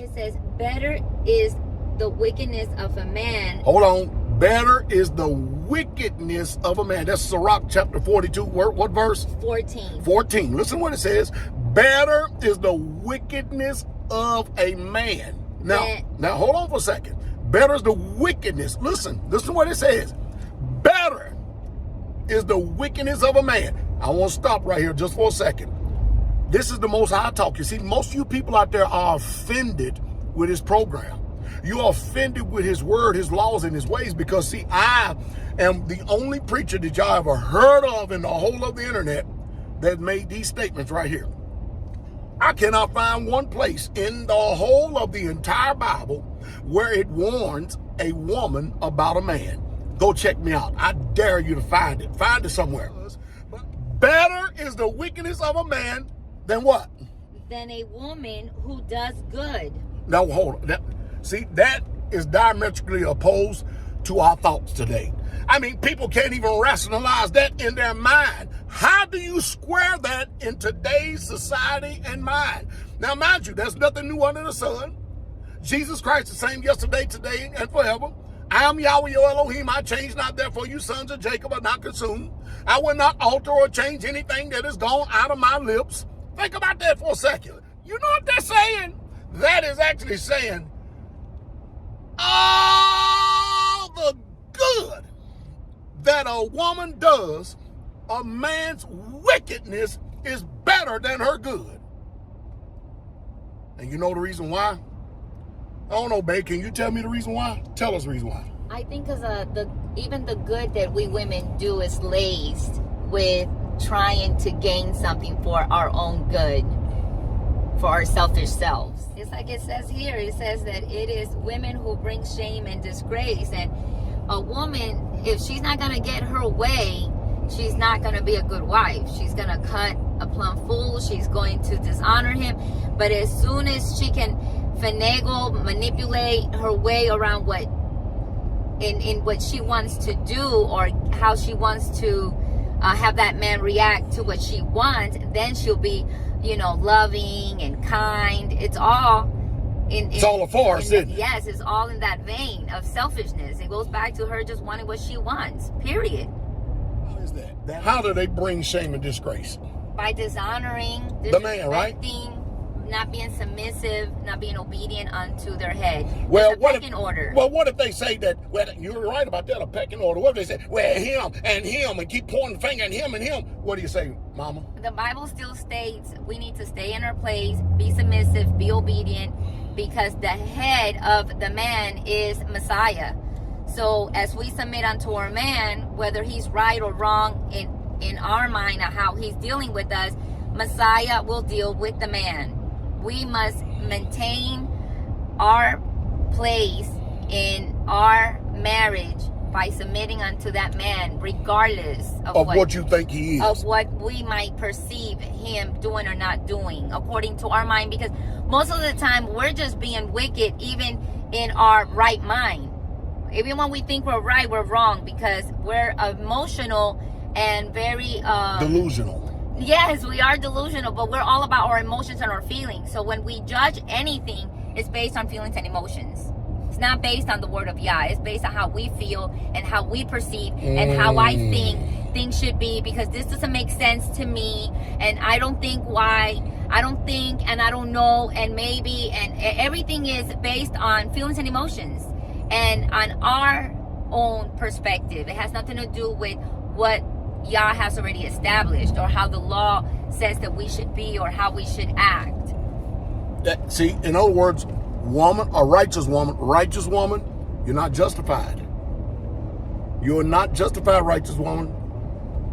It says, better is the wickedness of a man. Hold on. Better is the wickedness of a man. That's Sirach chapter 42. What verse? 14. 14. Listen what it says. Better is the wickedness of a man. Now hold on for a second. Better is the wickedness. Listen what it says. Better is the wickedness of a man. I want to stop right here just for a second. This is the Most High talk. You see, most of you people out there are offended with his program. You're offended with his word, his laws, and his ways because, see, I am the only preacher that y'all ever heard of in the whole of the internet that made these statements right here. I cannot find one place in the whole of the entire Bible where it warns a woman about a man. Go check me out. I dare you to find it. Find it somewhere. But better is the wickedness of a man than what? Than a woman who does good. Now, hold on. See, that is diametrically opposed to our thoughts today. I mean, people can't even rationalize that in their mind. How do you square that in today's society and mind? Now, mind you, there's nothing new under the sun. Jesus Christ the same yesterday, today, and forever. I am Yahweh your Elohim. I change not, therefore you sons of Jacob are not consumed. I will not alter or change anything that is gone out of my lips. Think about that for a second. You know what they're saying? That is actually saying all the good that a woman does, a man's wickedness is better than her good. And you know the reason why? I don't know, babe. Can you tell me the reason why? Tell us the reason why. I think because even the good that we women do is laced with trying to gain something for our own good, for our selfish selves. It's like it says here. It says that it is women who bring shame and disgrace. And a woman, if she's not going to get her way, she's not going to be a good wife. She's going to cut a plumb fool. She's going to dishonor him. But as soon as she can finagle, manipulate her way around what in what she wants to do, or how she wants to have that man react to what she wants, then she'll be, loving and kind. It's all it's all a farce, isn't it? Yes, it's all in that vein of selfishness. It goes back to her just wanting what she wants, period. How is that? How do they bring shame and disgrace? By dishonoring, the man, right? Not being submissive, not being obedient unto their head. Well, what if they say that? Well, you're right about that, a pecking order. What if they say, well, him, and keep pointing the finger at him and him? What do you say, Mama? The Bible still states we need to stay in our place, be submissive, be obedient, because the head of the man is Messiah. So as we submit unto our man, whether he's right or wrong in our mind of how he's dealing with us, Messiah will deal with the man. We must maintain our place in our marriage by submitting unto that man, regardless of what you think he is, of what we might perceive him doing or not doing, according to our mind. Because most of the time, we're just being wicked, even in our right mind. Even when we think we're right, we're wrong, because we're emotional and very delusional. Yes, we are delusional, but we're all about our emotions and our feelings. So when we judge anything, it's based on feelings and emotions. It's not based on the word of Yah. It's based on how we feel and how we perceive and how I think things should be, because this doesn't make sense to me, and I don't think why. I don't think, and I don't know, and maybe, and everything is based on feelings and emotions and on our own perspective. It has nothing to do with what Yah has already established, or how the law says that we should be, or how we should act. See, in other words, a righteous woman, you're not justified. You're not justified, righteous woman.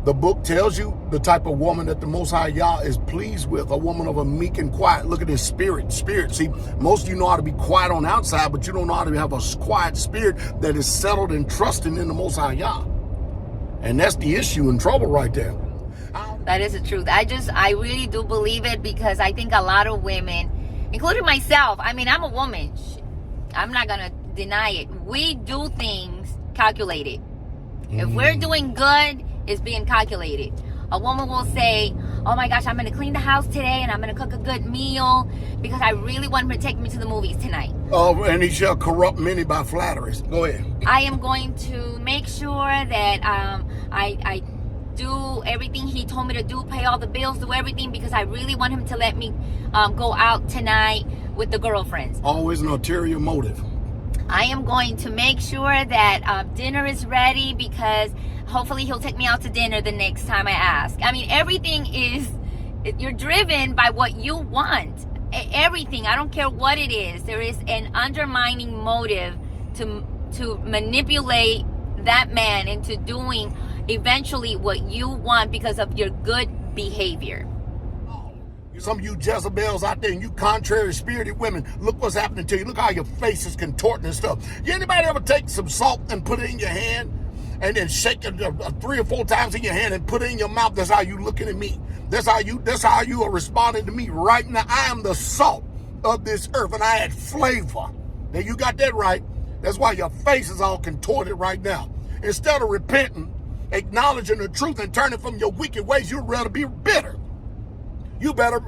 The book tells you the type of woman that the Most High Yah is pleased with, a woman of a meek and quiet. Look at his spirit. See, most of you know how to be quiet on the outside, but you don't know how to have a quiet spirit that is settled and trusting in the Most High Yah. And that's the issue and trouble right there. That is the truth. I really do believe it, because I think a lot of women, including myself, I mean, I'm a woman. I'm not going to deny it. We do things calculated. If we're doing good, it's being calculated. A woman will say, oh my gosh, I'm going to clean the house today and I'm going to cook a good meal because I really want him to take me to the movies tonight. Oh, and he shall corrupt many by flatteries. Go ahead. I am going to make sure that I do everything he told me to do, pay all the bills, do everything because I really want him to let me go out tonight with the girlfriends. Always an ulterior motive. I am going to make sure that dinner is ready because hopefully he'll take me out to dinner the next time I ask. I mean, everything is, you're driven by what you want. Everything, I don't care what it is. There is an undermining motive to manipulate that man into doing eventually what you want because of your good behavior. Some of you Jezebels out there and you contrary spirited women, look what's happening to you. Look how your face is contorting and stuff. Anybody ever take some salt and put it in your hand and then shake it 3 or 4 times in your hand and put it in your mouth? That's how you looking at me. That's how you are responding to me right now. I am the salt of this earth and I add flavor. Now you got that right. That's why your face is all contorted right now. Instead of repenting, acknowledging the truth and turning from your wicked ways, you'd rather be bitter. You better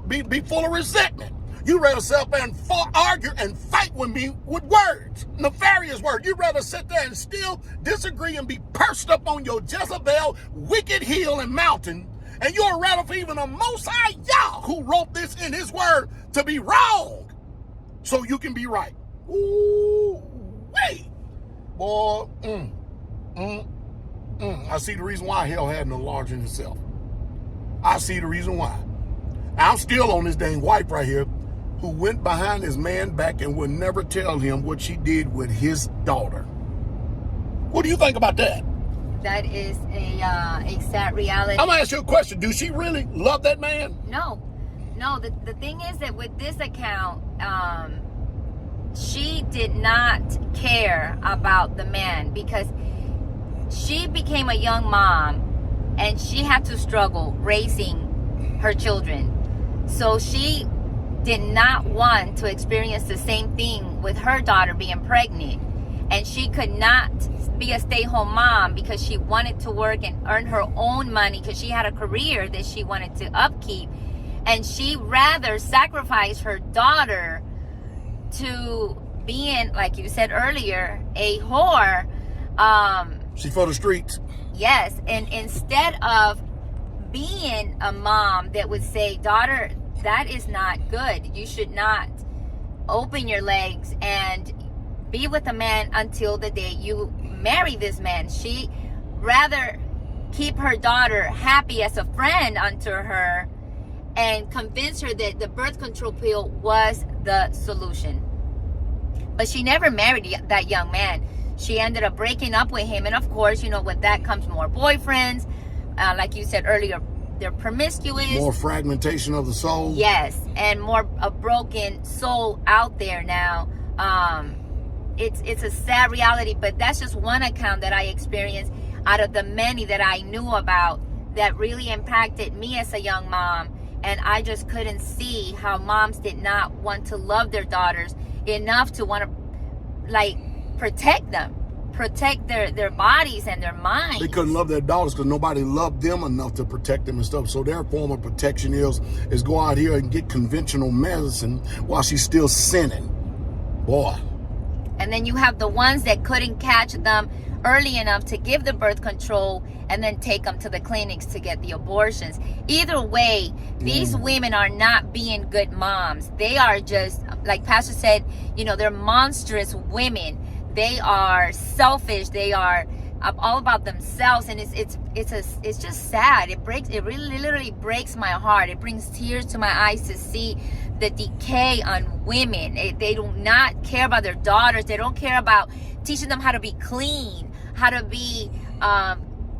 be full of resentment. You rather sit up there and argue and fight with me with words, nefarious words. You'd rather sit there and still disagree and be perched up on your Jezebel wicked hill and mountain. And you're rather for even a Most High Yah who wrote this in his word to be wrong so you can be right. Ooh, wait. Boy, I see the reason why hell had no large in itself. I see the reason why. I'm still on this dang wife right here who went behind his man back and would never tell him what she did with his daughter. What do you think about that? That is a sad reality. I'm going to ask you a question. Do she really love that man? No. The thing is that with this account, she did not care about the man because she became a young mom and she had to struggle raising her children. So she did not want to experience the same thing with her daughter being pregnant. And she could not be a stay-home mom because she wanted to work and earn her own money because she had a career that she wanted to upkeep. And she rather sacrificed her daughter to being, like you said earlier, a whore. She for the streets. Yes, and instead of being a mom that would say, daughter, that is not good. You should not open your legs and be with a man until the day you marry this man. She rather keep her daughter happy as a friend unto her and convince her that the birth control pill was the solution. But she never married that young man. She ended up breaking up with him. And of course, you know, with that comes more boyfriends. Like you said earlier, they're promiscuous. More fragmentation of the soul. Yes, and more a broken soul out there now. It's a sad reality, but that's just one account that I experienced out of the many that I knew about that really impacted me as a young mom. And I just couldn't see how moms did not want to love their daughters enough to want to, like, protect them, protect their bodies and their minds. They couldn't love their daughters because nobody loved them enough to protect them and stuff. So their form of protection is go out here and get conventional medicine while she's still sinning. Boy. And then you have the ones that couldn't catch them early enough to give the birth control and then take them to the clinics to get the abortions. Either way, these women are not being good moms. They are just, like Pastor said, you know, they're monstrous women. They are selfish. They are all about themselves, and it's just sad. It really literally breaks my heart. It brings tears to my eyes to see the decay on women. They do not care about their daughters. They don't care about teaching them how to be clean, how to be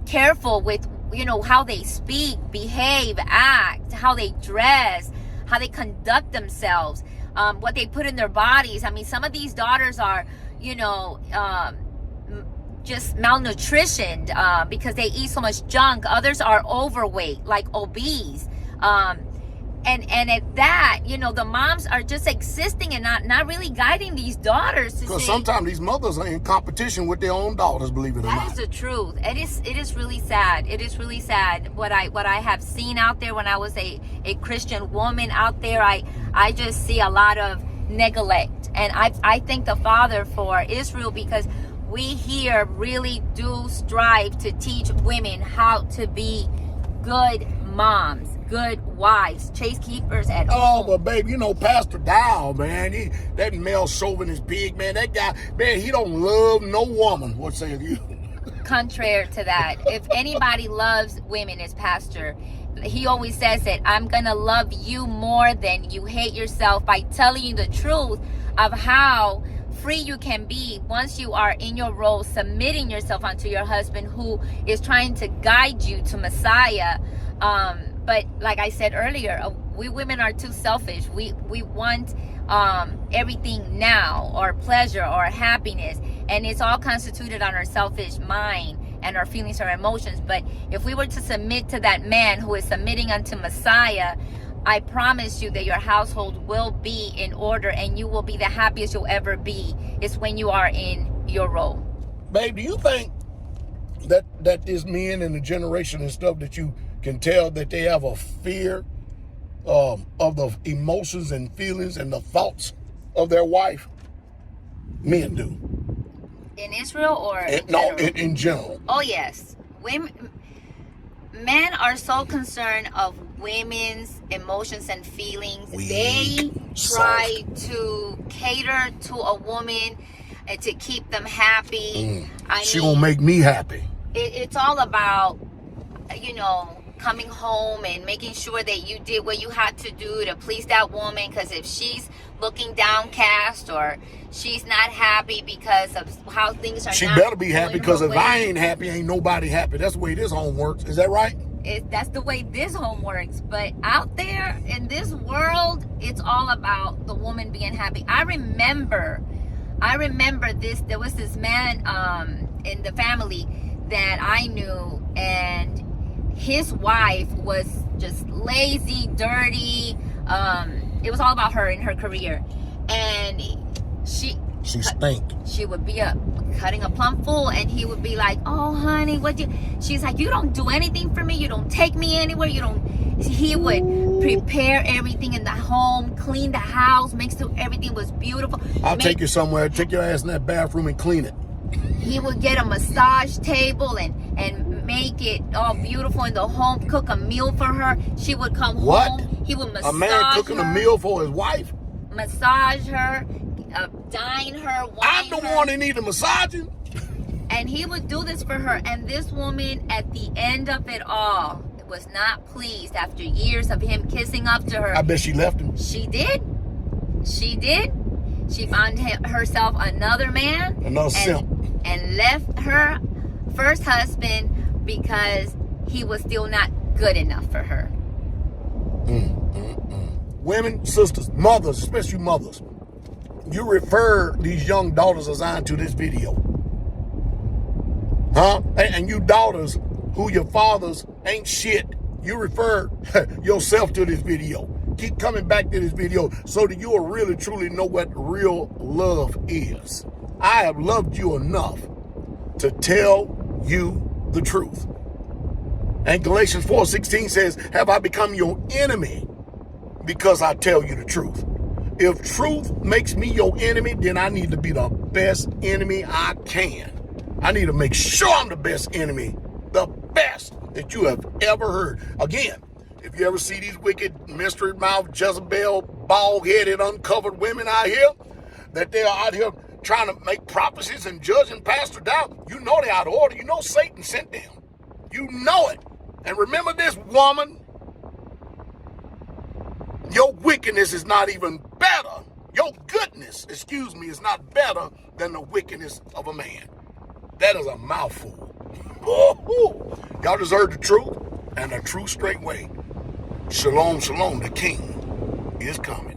careful with, you know, how they speak, behave, act, how they dress, how they conduct themselves, what they put in their bodies. I mean, some of these daughters are, you know, just malnutritioned because they eat so much junk. Others are overweight, like obese. And at that, you know, the moms are just existing and not really guiding these daughters. Because sometimes these mothers are in competition with their own daughters, believe it or not. That is the truth. It is really sad. It is really sad what I have seen out there. When I was a Christian woman out there, I just see a lot of neglect. And I thank the Father for Israel, because we here really do strive to teach women how to be good moms, good wives, chase keepers at home. Oh, but babe, you know, Pastor Dowell, man, that male chauvinist pig, man, that guy, man, he don't love no woman. What say you? Contrary to that, if anybody loves women, it's Pastor. He always says that I'm gonna love you more than you hate yourself, by telling you the truth of how free you can be once you are in your role, submitting yourself unto your husband, who is trying to guide you to Messiah. But like I said earlier, we women are too selfish. We want everything now, or pleasure or happiness, and it's all constituted on our selfish mind and our feelings, our emotions. But if we were to submit to that man who is submitting unto Messiah, I promise you that your household will be in order, and you will be the happiest you'll ever be. It's when you are in your role. Babe, do you think that these men in the generation and stuff, that you can tell that they have a fear of the emotions and feelings and the thoughts of their wife? Men do. In Israel or in general? Oh yes, men are so concerned of women's emotions and feelings. They try to cater to a woman and to keep them happy. She gonna make me happy. It's all about, you know, coming home and making sure that you did what you had to do to please that woman. Because if she's looking downcast, or she's not happy because of how things are, she better be happy, because if I ain't happy, ain't nobody happy. That's the way this home works. Is that right? That's the way this home works. But out there in this world, it's all about the woman being happy. I remember this. There was this man in the family that I knew, and his wife was just lazy, dirty. It was all about her and her career, and she stank. She would be cutting a plum full, and he would be like, "Oh, honey, she's like, "You don't do anything for me. You don't take me anywhere. You don't." He would prepare everything in the home, clean the house, make sure everything was beautiful. I'll take you somewhere. Take your ass in that bathroom and clean it. He would get a massage table and make it all beautiful in the home, cook a meal for her. She would come home. He would massage her. A man cooking a meal for his wife? Massage her, dine her, wine I'm the one that need a massaging. And he would do this for her. And this woman, at the end of it all, was not pleased after years of him kissing up to her. I bet she left him. She did. She found herself another man. Another simp. And left her first husband because he was still not good enough for her. Women, sisters, mothers, especially mothers, you refer these young daughters assigned to this video. Huh? And you daughters who your fathers ain't shit, you refer yourself to this video. Keep coming back to this video so that you will really truly know what real love is. I have loved you enough to tell you the truth. And Galatians 4:16 says, have I become your enemy because I tell you the truth? If truth makes me your enemy, then I need to be the best enemy I can. I need to make sure I'm the best enemy, the best that you have ever heard. Again, if you ever see these wicked, mystery mouth, Jezebel, bald-headed, uncovered women out here, that they are out here trying to make prophecies and judging Pastor Dowell, you know they're out of order. You know Satan sent them. You know it. And remember this, woman, your wickedness is not even better. Your goodness, is not better than the wickedness of a man. That is a mouthful. Y'all just heard the truth, and the true straightway. Shalom, shalom, the king is coming.